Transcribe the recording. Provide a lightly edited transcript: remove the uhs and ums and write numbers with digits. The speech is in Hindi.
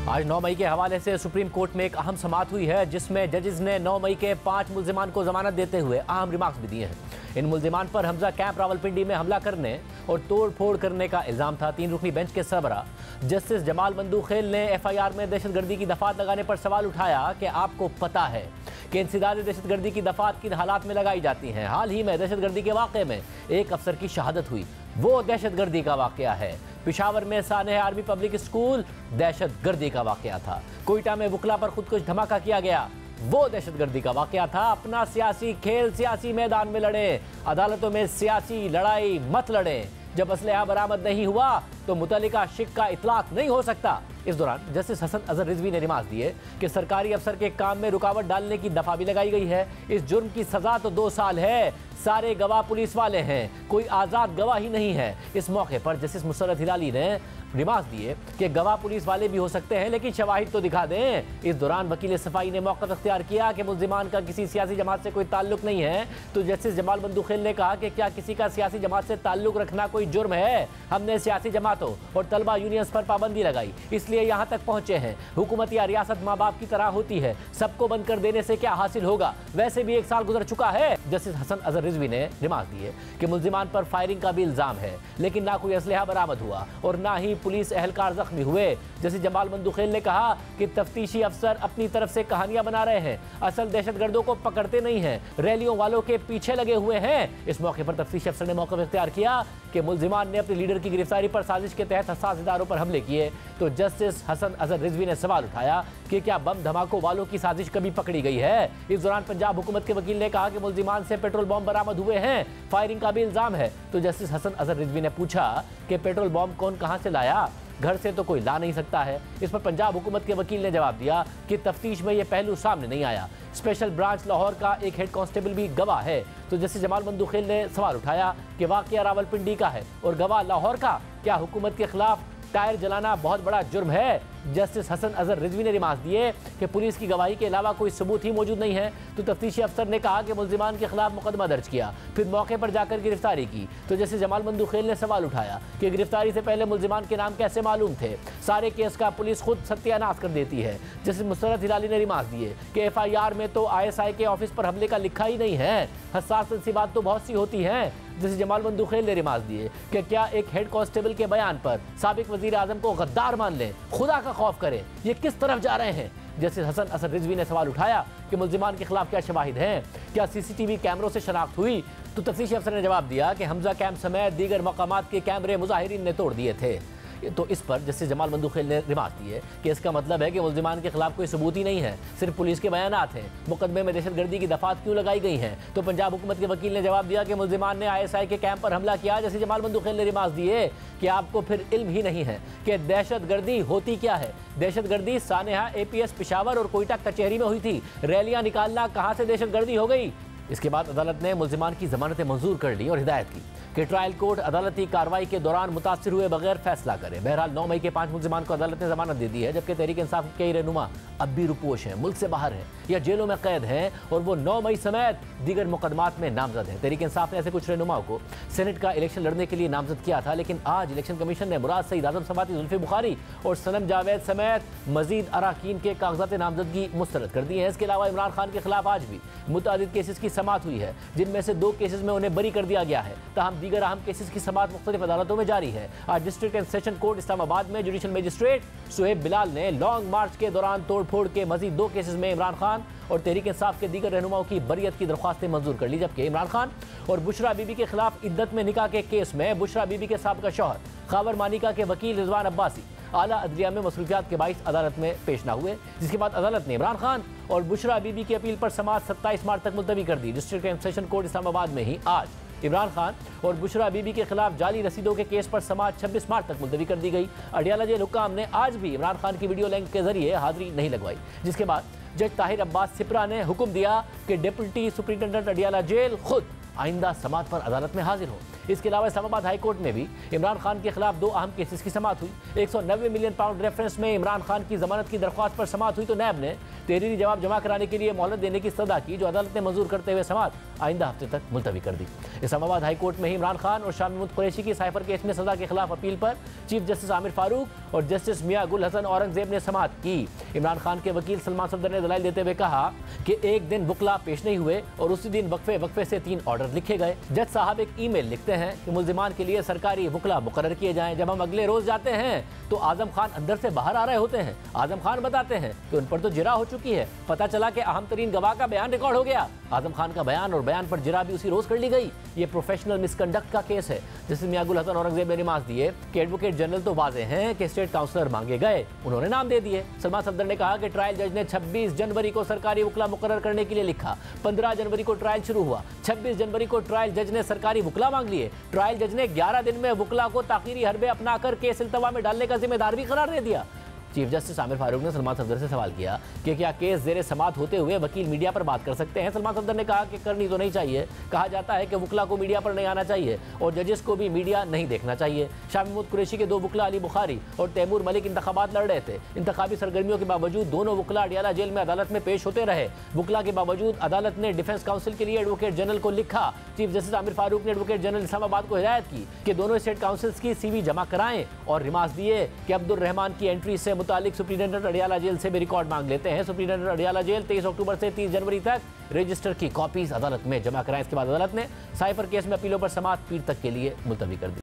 आज 9 मई के हवाले से सुप्रीम कोर्ट में एक अहम समाअत हुई है, जिसमें जजेस ने 9 मई के 5 मुल्जिमान को जमानत देते हुए अहम रिमार्क्स भी दिए हैं। इन मुल्जिमान पर हमजा कैंप रावलपिंडी में हमला करने और तोड़ फोड़ करने का इल्जाम था। 3 रुकनी बेंच के सरबरा जस्टिस जमाल बंदूखेल ने FIR में दहशतगर्दी की दफात लगाने पर सवाल उठाया कि आपको पता है कि इंसदाद दहशतगर्दी की दफात किन हालात में लगाई जाती हैं। हाल ही में दहशतगर्दी के वाक़े में एक अफसर की शहादत हुई, वो दहशतगर्दी का वाक़या है। पिशावर में सानेह आर्मी पब्लिक स्कूल दहशतगर्दी का वाक़या था। कोयटा में वकला पर खुदकुश धमाका किया गया, वो दहशतगर्दी का वाक़या था। अपना सियासी खेल सियासी मैदान में लड़े, अदालतों में सियासी लड़ाई मत लड़े। जब असलहा बरामद नहीं हुआ तो मुतल्लिका शिक का इतलाक नहीं हो सकता। इस दौरान जस्टिस हसन अजहर रिजवी ने रिमार्क दिए कि सरकारी अफसर के काम में रुकावट डालने की दफा भी लगाई गई है। इस जुर्म की सजा तो 2 साल है। सारे गवाह पुलिस वाले हैं, कोई आज़ाद गवाह ही नहीं है। इस मौके पर जस्टिस मुसर्रत हिलाली ने रिमार्क दिए कि गवाह पुलिस वाले भी हो सकते हैं, लेकिन शवाहिद तो दिखा दें। इस दौरान वकील सफाई ने मौक़िफ़ अख्तियार किया कि मुल्जिमान का किसी सियासी जमात से कोई ताल्लुक नहीं है। तो जस्टिस जमाल बंदूखेल ने कहा कि क्या किसी का सियासी जमात से ताल्लुक रखना कोई जुर्म है? हमने सियासी जमातों और तलबा यूनियंस पर पाबंदी लगाई, इसलिए यहाँ तक पहुँचे हैं। हुकूमत या रियासत माँ बाप की तरह होती है, सबको बंद कर देने से क्या हासिल होगा? वैसे भी 1 साल गुजर चुका है। जस्टिस हसन अजहर रिजवी ने रिमार्क दिए कि मुल्जिमान पर फायरिंग का भी इल्जाम है, लेकिन ना कोई असलहा बरामद हुआ और ना ही पुलिस एहलकार जख्मी हुए। जस्टिस जमाल बंदूखेल ने कहा कि तफ्तीशी अफसर अपनी तरफ से कहानियां बना रहे हैं, असल दहशतगर्दों को पकड़ते नहीं हैं, रैलियों वालों के पीछे लगे हुए हैं। इस मौके पर तफ्तीशी अफसर ने मौक़िफ़ इख्तियार किया कि मुल्जिमान ने अपने लीडर की गिरफ्तारी पर साजिश के तहत हसास इदारों पर हमले किए। तो जस्टिस हसन अजहर रिजवी ने सवाल उठाया कि क्या बम धमाकों वालों की साजिश कभी पकड़ी गई है? इस दौरान पंजाब हुकूमत के वकील ने कहा कि मुल्जिमान से पेट्रोल बम बरामद हुए हैं, फायरिंग का भी इल्जाम है। तो जस्टिस हसन अजहर रिजवी ने पूछा कि पेट्रोल बम कौन कहां से लाया? घर से तो कोई ला नहीं सकता है। इस पर पंजाब हुकूमत के वकील ने जवाब दिया कि तफ्तीश में यह पहलू सामने नहीं आया। स्पेशल ब्रांच लाहौर का एक हेड कांस्टेबल भी गवाह है। तो जस्टिस जमाल बंदूखेल ने सवाल उठाया कि वाक़या रावलपिंडी का है और गवाह लाहौर का, क्या हुकूमत के खिलाफ टायर जलाना बहुत बड़ा जुर्म है? जस्टिस हसन अजहर रिजवी ने रिमार्क दिए कि पुलिस की गवाही के अलावा कोई सबूत ही मौजूद नहीं है। तो तफ्तीशी अफसर ने कहा कि मुल्जिमान के खिलाफ मुकदमा दर्ज किया, फिर मौके पर जाकर गिरफ्तारी की। तो जस्टिस जमाल बंदूखेल ने सवाल उठाया कि गिरफ्तारी से पहले मुल्जिमान के नाम कैसे मालूम थे? सारे केस का पुलिस खुद सत्यानाश कर देती है। जस्टिस मुसर्रत हिलाली ने रिमार्क दिए कि FIR में तो ISI के ऑफिस पर हमले का लिखा ही नहीं है, हसास तंसीबात तो बहुत सी होती हैं। जस्टिस जमाल बंदूखेल ने रिमार्क दिए कि क्या एक हेड कांस्टेबल के बयान पर साबिक वजीर आजम को गद्दार मान लें, खुदा का खौफ करें? ये किस तरफ जा रहे हैं? जस्टिस हसन अजहर रिजवी ने सवाल उठाया कि मुल्जिमान के खिलाफ क्या शवाहिद हैं, क्या CCTV कैमरों से शनाख्त हुई? तो तफ्तीशी अफसर ने जवाब दिया कि हमजा कैंप समेत दीगर मकामात के कैमरे मुजाहिरीन ने तोड़ दिए थे। तो इस पर जस्टिस जमाल बंदूखेल ने रिमार्क दिए कि इसका मतलब है कि मुल्जिमान के खिलाफ कोई सबूत ही नहीं है, सिर्फ पुलिस के बयानात हैं। मुकदमे में दहशतगर्दी की दफात क्यों लगाई गई हैं? तो पंजाब हुकूमत के वकील ने जवाब दिया कि मुल्जिमान ने ISI के कैंप पर हमला किया। जस्टिस जमाल बंदूखेल ने रिमार्क दिए कि आपको फिर इल्म ही नहीं है कि दहशतगर्दी होती क्या है। दहशतगर्दी सानेहा APS पिशावर और कोयटा कचहरी में हुई थी, रैलियां निकालना कहाँ से दहशतगर्दी हो गई? इसके बाद अदालत ने मुल्जिमान की जमानतें मंजूर कर ली और हिदायत की कि ट्रायल कोर्ट अदालती कार्रवाई के दौरान मुतासिर हुए बगैर फैसला करे। बहरहाल 9 मई के 5 मुल्जिमान को अदालत ने जमानत दे दी है, जबकि तहरीक इंसाफ के कई रहनुमा अब भी रुपोश हैं, मुल्क से बाहर हैं या जेलों में कैद हैं और वो 9 मई समेत दीगर मुकदमात में नामजद हैं। तहरीक इंसाफ ने ऐसे कुछ रहनुमाओं को सेनेट का इलेक्शन लड़ने के लिए नामजद किया था, लेकिन आज इलेक्शन कमीशन ने मुराद सईद, आजम समाती, जुल्फी बुखारी और सनम जावेद समेत मजीद अराकीन के कागजात नामजदगी मुस्तरद कर दी है। इसके अलावा इमरान खान के खिलाफ आज भी मुतअद्दिद केसेस की समाअत हुई है, जिनमें से 2 केसेस में उन्हें बरी कर दिया गया है। ताहम दीगर अहम केसेस की समाअत मुख्तलिफ अदालतों में जारी है। आज district and session court Islamabad में जुडिशल मजिस्ट्रेट सुहेब बिलाल ने लॉन्ग मार्च के दौरान तोड़ फोड़ के मजीद 2 केसेस में इमरान खान और तहरीक इंसाफ के दीगर रहनुमाओं की बरियत की दरख्वास्तें मंजूर कर ली, जबकि इमरान खान और बुशरा बीबी के खिलाफ इद्दत में निकाह के केस में बुशरा बीबी के साबिका शौहर खावर मानिका के वकील रिजवान अब्बासी आला अदलिया में मसरूफियात के बाइस अदालत में पेश न हुए, जिसके बाद अदालत ने इमरान खान और बुशरा बीबी की अपील पर समाअत 27 मार्च तक मुलतवी कर दी। District and session court Islamabad में ही आज इमरान खान और बुशरा बीबी के खिलाफ जाली रसीदों के केस पर समाअत 26 मार्च तक मुलतवी कर दी गई। अडियाला जेल हुक्काम ने आज भी इमरान खान की वीडियो लिंक के जरिए हाजिरी नहीं लगवाई, जिसके बाद जज ताहिर अब्बास सिपरा ने हुक्म दिया कि डिप्टी सुप्रिंटेंडेंट अडियाला जेल खुद आइंदा समाअत पर अदालत में हाजिर हो। इसके अलावा इस्लामाबाद हाई कोर्ट में भी इमरान खान के खिलाफ 2 अहम केसेस की समाअत हुई। 190 मिलियन पाउंड रेफरेंस में इमरान खान की जमानत की दरख्वास्त पर समाअत हुई तो नैब ने तहरीरी जवाब जमा कराने के लिए मोहलत देने की सदा की, जो अदालत ने मंजूर करते हुए समाअत आइंदा हफ्ते तक मुलतवी कर दी। इस्लामाबाद हाई कोर्ट में ही इमरान खान और शाह महमूद कुरैशी की साइफर केस में सजा के खिलाफ अपील पर चीफ जस्टिस आमिर फारूक और जस्टिस मियां गुल हसन औरंगजेब ने समाअत की। इमरान खान के वकील सलमान सफदर ने दलाइल देते हुए कहा कि एक दिन वकला पेश नहीं हुए और उसी दिन वक्फे से 3 ऑर्डर लिखे गए। जज साहब एक ईमेल लिखते हैं कि मुल्जिमान के लिए सरकारी वकला मुकर्रर किए जाएं। जब हम अगले रोज जाते हैं तो आजम खान अंदर से बाहर आ रहे होते हैं। आजम खान बताते हैं कि उन पर तो जिरा हो चुकी है। पता चला कि अहम तरीन गवाह का बयान रिकॉर्ड हो गया। आजम खान का बयान और बयान पर जिरा भी उसी रोज कर ली गई। ये प्रोफेशनल मिसकंडक्ट का केस है। जैसे मियां गुल हसन औरंगजेब ने रिमार्क्स दिए कि एडवोकेट जनरल तो वाजे हैं कि स्टेट काउंसलर मांगे गए, उन्होंने नाम दे दिए। सलमान सफदर ने कहा कि ट्रायल जज ने 26 जनवरी को सरकारी वकला मुकर्रर करने के लिए लिखा। 15 जनवरी को ट्रायल शुरू हुआ। 26 जनवरी को ट्रायल जज ने सरकारी वकला मांग लिए। ट्रायल जज ने 11 दिन में वकला को ताखीरी हरबे अपनाकर केस इल्तवा में डालने का जिम्मेदार भी करार दे दिया। चीफ जस्टिस आमिर फारूक ने सलमान सफदर से सवाल किया कि क्या केस जेर समाअत होते हुए वकील मीडिया पर बात कर सकते हैं। सलमान सफदर ने कहा कि करनी तो नहीं चाहिए। कहा जाता है कि वकला को मीडिया पर नहीं आना चाहिए और जजेस को भी मीडिया नहीं देखना चाहिए। शाह महमूद कुरैशी के 2 वकला अली बुखारी और तैमूर मलिक इंतखाबात लड़ रहे थे। इंतखाबी सरगर्मियों के बावजूद दोनों वकला अडियाला जेल में अदालत में पेश होते रहे। वकला के बावजूद अदालत ने डिफेंस काउंसिल के लिए एडवोकेट जनरल को लिखा। चीफ जस्टिस आमिर फारूक ने एडवोकेट जनरल इस्लामाबाद को हिदायत की कि दोनों स्टेट काउंसिल्स की CV जमा कराएं और रिमार्क्स दिए कि अब्दुल रहमान की एंट्री से मुतालिक सुप्रीटेंडेंट अडियाला जेल से भी रिकॉर्ड मांग लेते हैं। सुप्रीटेंडेंट अडियाला जेल 23 अक्टूबर से 30 जनवरी तक रजिस्टर की कॉपीज अदालत में जमा कराएं। इसके बाद अदालत ने साइफर केस में अपीलों पर समाअत पीर तक के लिए मुलतवी कर दी।